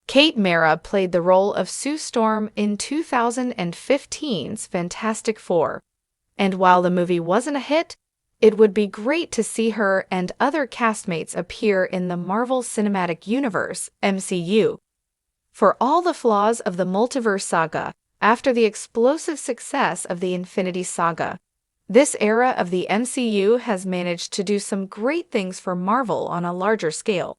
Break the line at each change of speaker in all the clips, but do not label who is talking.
Kate Mara played the role of Sue Storm in 2015's Fantastic Four, and while the movie wasn't a hit, it would be great to see her and other castmates appear in the Marvel Cinematic Universe, MCU. For all the flaws of the multiverse saga, after the explosive success of the Infinity Saga, this era of the MCU has managed to do some great things for Marvel on a larger scale.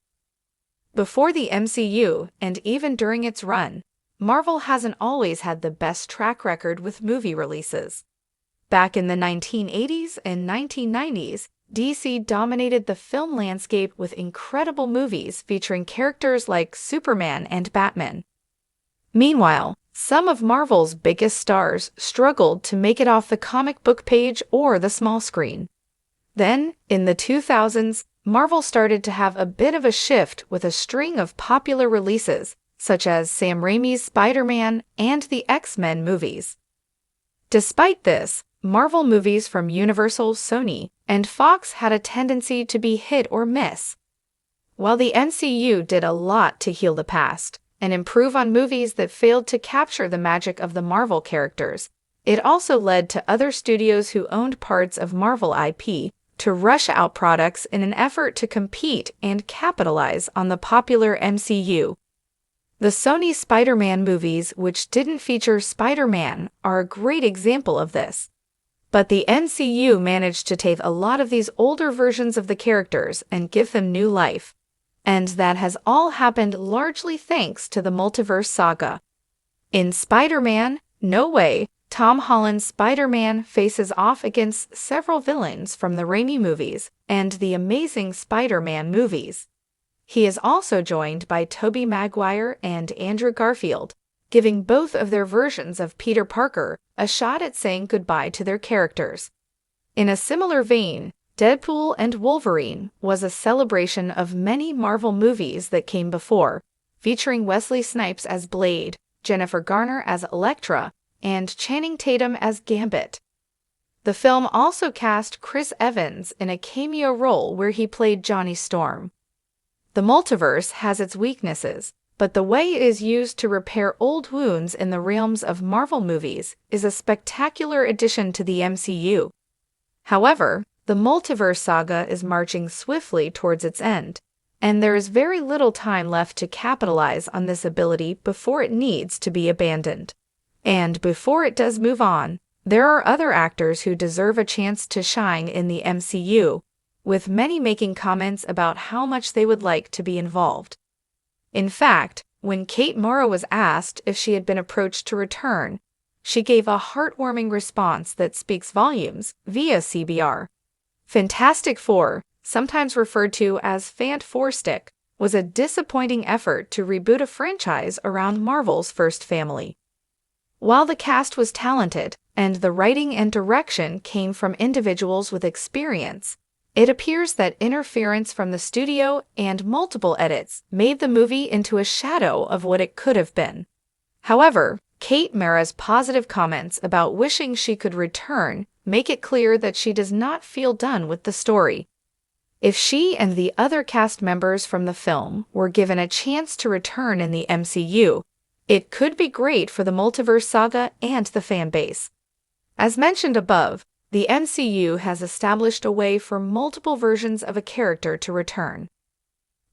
Before the MCU, and even during its run, Marvel hasn't always had the best track record with movie releases. Back in the 1980s and 1990s, DC dominated the film landscape with incredible movies featuring characters like Superman and Batman. Meanwhile, some of Marvel's biggest stars struggled to make it off the comic book page or the small screen. Then, in the 2000s, Marvel started to have a bit of a shift with a string of popular releases, such as Sam Raimi's Spider-Man and the X-Men movies. Despite this, Marvel movies from Universal, Sony, and Fox had a tendency to be hit or miss. While the MCU did a lot to heal the past and improve on movies that failed to capture the magic of the Marvel characters, it also led to other studios who owned parts of Marvel IP to rush out products in an effort to compete and capitalize on the popular MCU. The Sony Spider-Man movies, which didn't feature Spider-Man, are a great example of this. But the MCU managed to take a lot of these older versions of the characters and give them new life. And that has all happened largely thanks to the multiverse saga. In Spider-Man, No Way, Tom Holland's Spider-Man faces off against several villains from the Raimi movies and the Amazing Spider-Man movies. He is also joined by Tobey Maguire and Andrew Garfield, giving both of their versions of Peter Parker a shot at saying goodbye to their characters. In a similar vein, Deadpool and Wolverine was a celebration of many Marvel movies that came before, featuring Wesley Snipes as Blade, Jennifer Garner as Elektra, and Channing Tatum as Gambit. The film also cast Chris Evans in a cameo role where he played Johnny Storm. The multiverse has its weaknesses, but the way it is used to repair old wounds in the realms of Marvel movies is a spectacular addition to the MCU. However, the multiverse saga is marching swiftly towards its end, and there is very little time left to capitalize on this ability before it needs to be abandoned. And before it does move on, there are other actors who deserve a chance to shine in the MCU, with many making comments about how much they would like to be involved. In fact, when Kate Mara was asked if she had been approached to return, she gave a heartwarming response that speaks volumes via CBR. Fantastic Four, sometimes referred to as Fant Four Stick, was a disappointing effort to reboot a franchise around Marvel's first family. While the cast was talented and the writing and direction came from individuals with experience, it appears that interference from the studio and multiple edits made the movie into a shadow of what it could have been. However, Kate Mara's positive comments about wishing she could return make it clear that she does not feel done with the story. If she and the other cast members from the film were given a chance to return in the MCU, it could be great for the multiverse saga and the fan base. As mentioned above, the MCU has established a way for multiple versions of a character to return.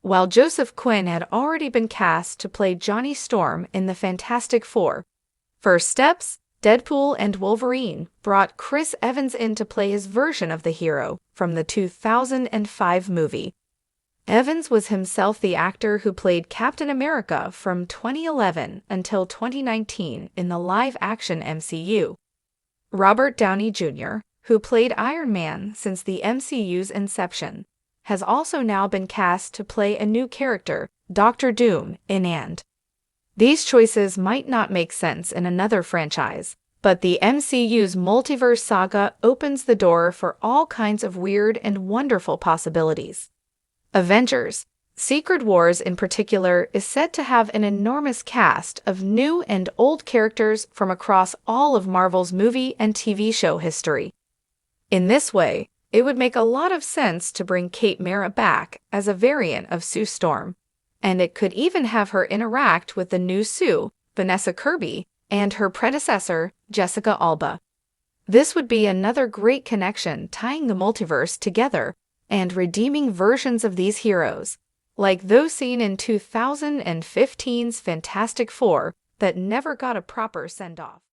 While Joseph Quinn had already been cast to play Johnny Storm in the Fantastic Four, First Steps, Deadpool and Wolverine brought Chris Evans in to play his version of the hero from the 2005 movie. Evans was himself the actor who played Captain America from 2011 until 2019 in the live-action MCU. Robert Downey Jr., who played Iron Man since the MCU's inception, has also now been cast to play a new character, Doctor Doom, in And. These choices might not make sense in another franchise, but the MCU's multiverse saga opens the door for all kinds of weird and wonderful possibilities. Avengers: Secret Wars in particular is said to have an enormous cast of new and old characters from across all of Marvel's movie and TV show history. In this way, it would make a lot of sense to bring Kate Mara back as a variant of Sue Storm. and it could even have her interact with the new Sue, Vanessa Kirby, and her predecessor, Jessica Alba. This would be another great connection tying the multiverse together and redeeming versions of these heroes, like those seen in 2015's Fantastic Four that never got a proper send-off.